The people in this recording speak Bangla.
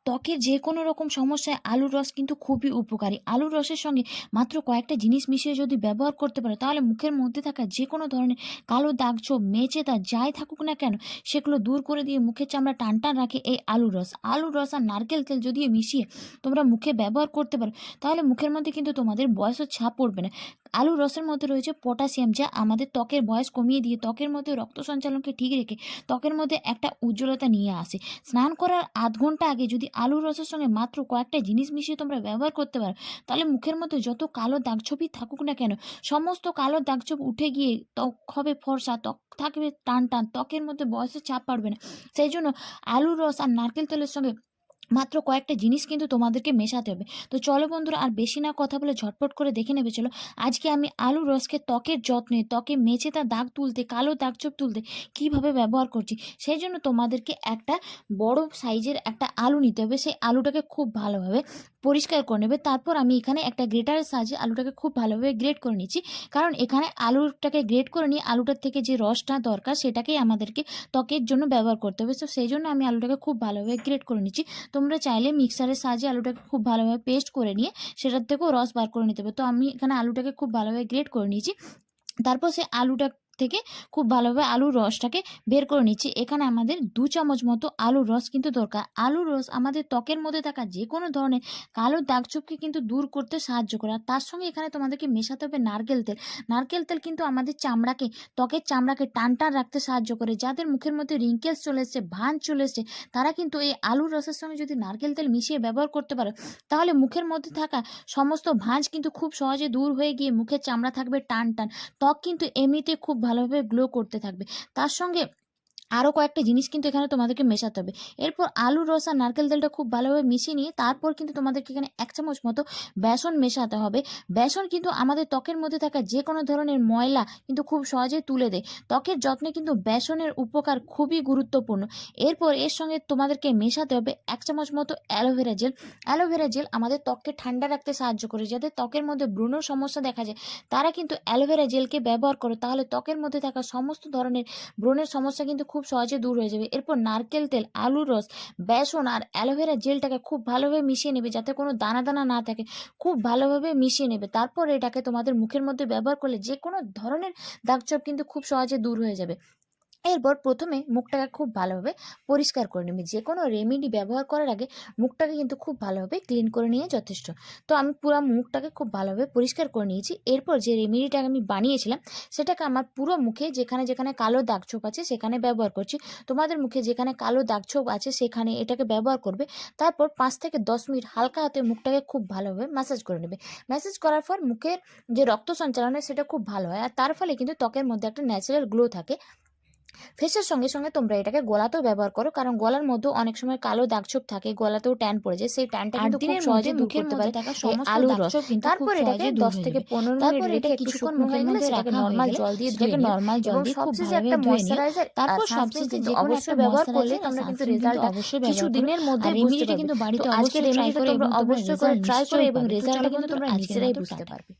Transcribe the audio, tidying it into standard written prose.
ত্বকের যে কোনো রকম সমস্যায় আলুর রস কিন্তু খুবই উপকারী। আলুর রসের সঙ্গে মাত্র কয়েকটা জিনিস মিশিয়ে যদি ব্যবহার করতে পারো, তাহলে মুখের মধ্যে থাকা যে কোনো ধরনের কালো দাগ, ছোপ, মেচে দাগ যাই থাকুক না কেন, সেগুলো দূর করে দিয়ে মুখের চামড়া টানটান রাখে এই আলুর রস। আলুর রস আর নারকেল তেল যদি মিশিয়ে তোমরা মুখে ব্যবহার করতে পারো, তাহলে মুখের মধ্যে কিন্তু তোমাদের বয়সের ছাপ পড়বে না। আলুর রসের মধ্যে রয়েছে পটাশিয়াম, যা আমাদের ত্বকের বয়স কমিয়ে দিয়ে ত্বকের মধ্যে রক্ত সঞ্চালনকে ঠিক রেখে ত্বকের মধ্যে একটা উজ্জ্বলতা নিয়ে আসে। স্নান করার আধ ঘন্টা আগে যদি আলুর রসের সঙ্গে মাত্র কয়েকটা জিনিস মিশিয়ে তোমরা ব্যবহার করতে পারো, তাহলে মুখের মধ্যে যত কালো দাগছোপই থাকুক না কেন, সমস্ত কালো দাগছোপ উঠে গিয়ে ত্বক হবে ফর্সা, ত্বক থাকবে টান টান, ত্বকের মধ্যে বয়সের ছাপ পারবে না। সেই জন্য আলুর রস আর নারকেল তেলের সঙ্গে মাত্র কয়েকটা জিনিস কিন্তু তোমাদেরকে মেশাতে হবে। তো চলো বন্ধুরা, আর বেশি না কথা বলে ঝটপট করে দেখে নেবে চলো। আজকে আমি আলুর রসকে ত্বকের যত্নে, ত্বকে মেচে তার দাগ তুলতে, কালো দাগছোপ তুলতে কিভাবে ব্যবহার করছি। সেই জন্য তোমাদেরকে একটা বড় সাইজের একটা আলু নিতে হবে। সেই আলুটাকে খুব ভালোভাবে পরিষ্কার করে নেবে। তারপর আমি এখানে একটা গ্রেটারের সাহায্যে আলুটাকে খুব ভালোভাবে গ্রেট করে নিচ্ছি, কারণ এখানে আলুটাকে গ্রেট করে নিয়ে আলুটার থেকে যে রসটা দরকার সেটাকেই আমাদেরকে ত্বকের জন্য ব্যবহার করতে হবে। তো সেই জন্য আমি আলুটাকে খুব ভালোভাবে গ্রেট করে নিচ্ছি। তোমরা চাইলে মিক্সারের সাহায্যে আলুটাকে খুব ভালোভাবে পেস্ট করে নিয়ে সেটার থেকেও রস বার করে নিতে হবে। তো আমি এখানে আলুটাকে খুব ভালোভাবে গ্রেট করে নিয়েছি। তারপর সেই আলুটা থেকে খুব ভালোভাবে আলুর রসটাকে বের করে নিচ্ছি। এখানে আমাদের 2 চামচ মতো আলুর রস কিন্তু দরকার। আলুর রস আমাদের ত্বকের মধ্যে থাকা যে কোনো ধরনের কালো দাগছোপকে কিন্তু দূর করতে সাহায্য করে। আর তার সঙ্গে এখানে তোমাদেরকে মেশাতে হবে নারকেল তেল। নারকেল তেল কিন্তু আমাদের চামড়াকে, ত্বকের চামড়াকে টান টান রাখতে সাহায্য করে। যাদের মুখের মধ্যে রিঙ্কেলস চলে এসছে, ভাঁজ চলে এসছে, তারা কিন্তু এই আলুর রসের সঙ্গে যদি নারকেল তেল মিশিয়ে ব্যবহার করতে পারো, তাহলে মুখের মধ্যে থাকা সমস্ত ভাঁজ কিন্তু খুব সহজে দূর হয়ে গিয়ে মুখের চামড়া থাকবে টান টান। ত্বক কিন্তু এমনিতে খুব ভালোভাবে গ্লো করতে থাকবে। তার সঙ্গে আরও কয়েকটা জিনিস কিন্তু এখানে তোমাদেরকে মেশাতে হবে। এরপর আলুর রস আর নারকেল তেলটা খুব ভালোভাবে মিশিয়ে নিয়ে তারপর কিন্তু তোমাদেরকে এখানে 1 চামচ মতো বেসন মেশাতে হবে। বেসন কিন্তু আমাদের ত্বকের মধ্যে থাকা যে কোনো ধরনের ময়লা কিন্তু খুব সহজে তুলে দেয়। ত্বকের যত্নে কিন্তু বেসনের উপকার খুবই গুরুত্বপূর্ণ। এরপর এর সঙ্গে তোমাদেরকে মেশাতে হবে 1 চামচ মতো অ্যালোভেরা জেল। অ্যালোভেরা জেল আমাদের ত্বককে ঠান্ডা রাখতে সাহায্য করে। যাদের ত্বকের মধ্যে ব্রণর সমস্যা দেখা যায়, তারা কিন্তু অ্যালোভেরা জেলকে ব্যবহার করো, তাহলে ত্বকের মধ্যে থাকা সমস্ত ধরনের ব্রণের সমস্যা কিন্তু খুব সহজে দূর হয়ে যাবে। এরপর নারকেল তেল, আলুর রস, বেসন আর অ্যালোভেরা জেলটাকে খুব ভালোভাবে মিশিয়ে নেবে, যাতে কোনো দানা দানা না থাকে। খুব ভালোভাবে মিশিয়ে নেবে। তারপর এটাকে তোমাদের মুখের মধ্যে ব্যবহার করলে যে কোনো ধরনের দাগছোপ কিন্তু খুব সহজে দূর হয়ে যাবে। এরপর প্রথমে মুখটাকে খুব ভালোভাবে পরিষ্কার করে নেবে। যে কোনো রেমেডি ব্যবহার করার আগে মুখটাকে কিন্তু খুব ভালোভাবে ক্লিন করে নিয়ে যথেষ্ট। তো আমি পুরো মুখটাকে খুব ভালোভাবে পরিষ্কার করে নিয়েছি। এরপর যে রেমেডিটা আমি বানিয়েছিলাম, সেটাকে আমার পুরো মুখে যেখানে যেখানে কালো দাগছোপ আছে সেখানে ব্যবহার করছি। তোমাদের মুখে যেখানে কালো দাগছোপ আছে সেখানে এটাকে ব্যবহার করবে। তারপর 5 থেকে 10 মিনিট হালকা হাতে মুখটাকে খুব ভালোভাবে ম্যাসাজ করে নেবে। ম্যাসাজ করার পর মুখের যে রক্ত সঞ্চালন হয় সেটা খুব ভালো হয়, আর তার ফলে কিন্তু ত্বকের মধ্যে একটা ন্যাচারাল গ্লো থাকে। ফেসের সঙ্গে সঙ্গে তোমরা এটাকে গলাতেও ব্যবহার করো, কারণ গলার মধ্যেও অনেক সময় কালো দাগছোপ থাকে, গলাতেও ট্যান পড়ে যায়। সেই ট্যানটা 8 কিন্তু খুব দিনের সহজে মধ্যে দূর মুখের করতে মধ্যে পারে থাকা এই সমস্ত আলুর রস। দাগছোপ কিন্তু খুব তারপর এটাকে সহজে দূর 10 হয়ে থেকে যাবে। 15 মিনিট তারপর রেখে এটা একটু কিছুক্ষণ শুকনো হয়ে মুখের গেলে মধ্যে সেটাকে রাখা হয়ে নর্মাল গেলে জল দিয়ে ধুয়ে সেটাকে নিও, নরমাল জল এবং দিয়ে খুব সবশেষে ভালোভাবে একটা ধুয়ে নিও। ময়েশ্চারাইজার আর তারপর সানস্ক্রিন সবশেষে যে কোনো অবশ্যই একটা ব্যবহার করলে ময়েশ্চারাইজার আর তোমরা কিন্তু সানস্ক্রিন কিন্তু রেজাল্টটা অবশ্যই কিছু ব্যবহার করো। দিনের আর মধ্যেই বুঝতে রেমেডিটা পারবে। কিন্তু তো বাড়িতে আজকের অবশ্যই ট্রাই রেমেডিটা করো তোমরা এবং তোমরা অবশ্যই করে রেজাল্ট ট্রাই করো নিশ্চয়ই এবং পাবে। তো চলো রেজাল্টটা কিন্তু বন্ধুরা, তোমরা আজকের নিজেরাই মতো বুঝতে টাটা। পারবে।